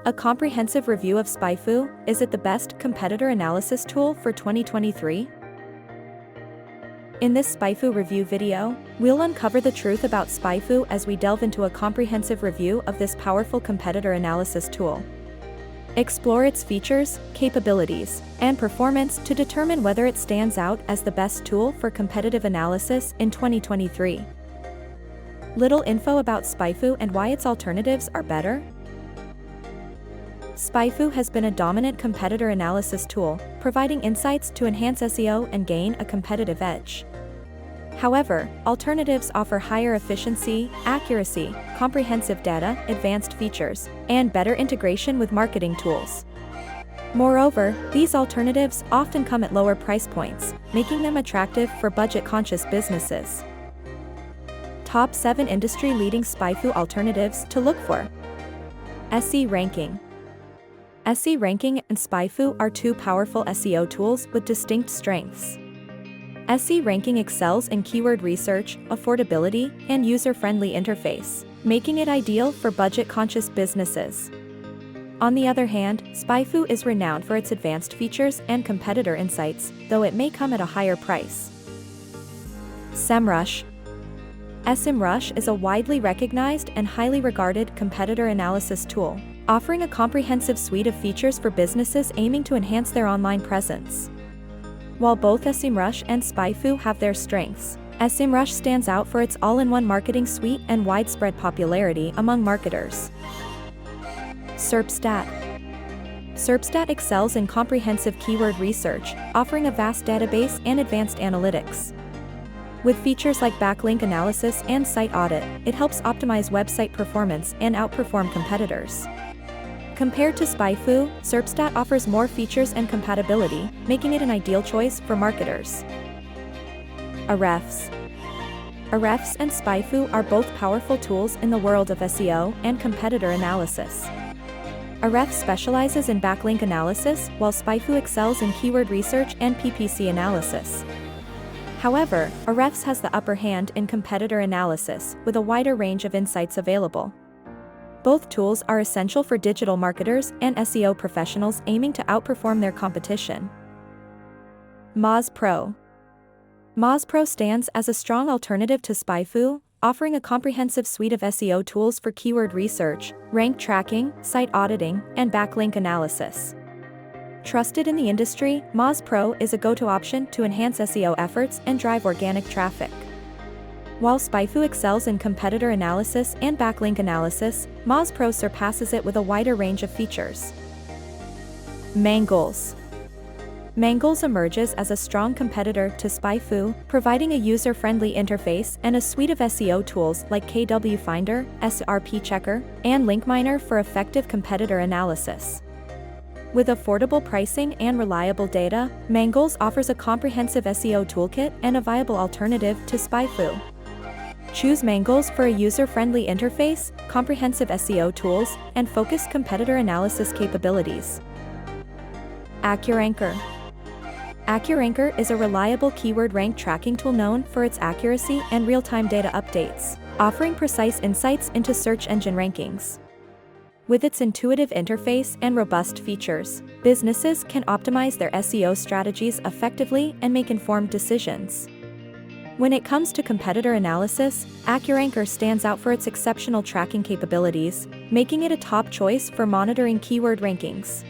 A comprehensive review of SpyFu, is it the best competitor analysis tool for 2023? In this SpyFu review video, we'll uncover the truth about SpyFu as we delve into a comprehensive review of this powerful competitor analysis tool. Explore its features, capabilities, and performance to determine whether it stands out as the best tool for competitive analysis in 2023. Little info about SpyFu and why its alternatives are better. SpyFu has been a dominant competitor analysis tool, providing insights to enhance SEO and gain a competitive edge. However, alternatives offer higher efficiency, accuracy, comprehensive data, advanced features, and better integration with marketing tools. Moreover, these alternatives often come at lower price points, making them attractive for budget-conscious businesses. Top 7 industry-leading SpyFu alternatives to look for. SE Ranking. SE Ranking and SpyFu are two powerful SEO tools with distinct strengths. SE Ranking excels in keyword research, affordability, and user-friendly interface, making it ideal for budget-conscious businesses. On the other hand, SpyFu is renowned for its advanced features and competitor insights, though it may come at a higher price. SEMrush. SEMrush is a widely recognized and highly regarded competitor analysis tool, offering a comprehensive suite of features for businesses aiming to enhance their online presence. While both SEMrush and SpyFu have their strengths, SEMrush stands out for its all-in-one marketing suite and widespread popularity among marketers. SERPstat. SERPstat excels in comprehensive keyword research, offering a vast database and advanced analytics. With features like backlink analysis and site audit, it helps optimize website performance and outperform competitors. Compared to SpyFu, SERPstat offers more features and compatibility, making it an ideal choice for marketers. Ahrefs. Ahrefs and SpyFu are both powerful tools in the world of SEO and competitor analysis. Ahrefs specializes in backlink analysis, while SpyFu excels in keyword research and PPC analysis. However, Ahrefs has the upper hand in competitor analysis, with a wider range of insights available. Both tools are essential for digital marketers and SEO professionals aiming to outperform their competition. Moz Pro. Moz Pro stands as a strong alternative to SpyFu, offering a comprehensive suite of SEO tools for keyword research, rank tracking, site auditing, and backlink analysis. Trusted in the industry, Moz Pro is a go-to option to enhance SEO efforts and drive organic traffic. While SpyFu excels in competitor analysis and backlink analysis, Moz Pro surpasses it with a wider range of features. Mangolz. Mangolz emerges as a strong competitor to SpyFu, providing a user-friendly interface and a suite of SEO tools like KW Finder, SRP Checker, and Link Miner for effective competitor analysis. With affordable pricing and reliable data, Mangolz offers a comprehensive SEO toolkit and a viable alternative to SpyFu. Choose Mangolz for a user-friendly interface, comprehensive SEO tools, and focused competitor analysis capabilities. AccuRanker. AccuRanker is a reliable keyword rank tracking tool known for its accuracy and real-time data updates, offering precise insights into search engine rankings. With its intuitive interface and robust features, businesses can optimize their SEO strategies effectively and make informed decisions. When it comes to competitor analysis, AccuRanker stands out for its exceptional tracking capabilities, making it a top choice for monitoring keyword rankings.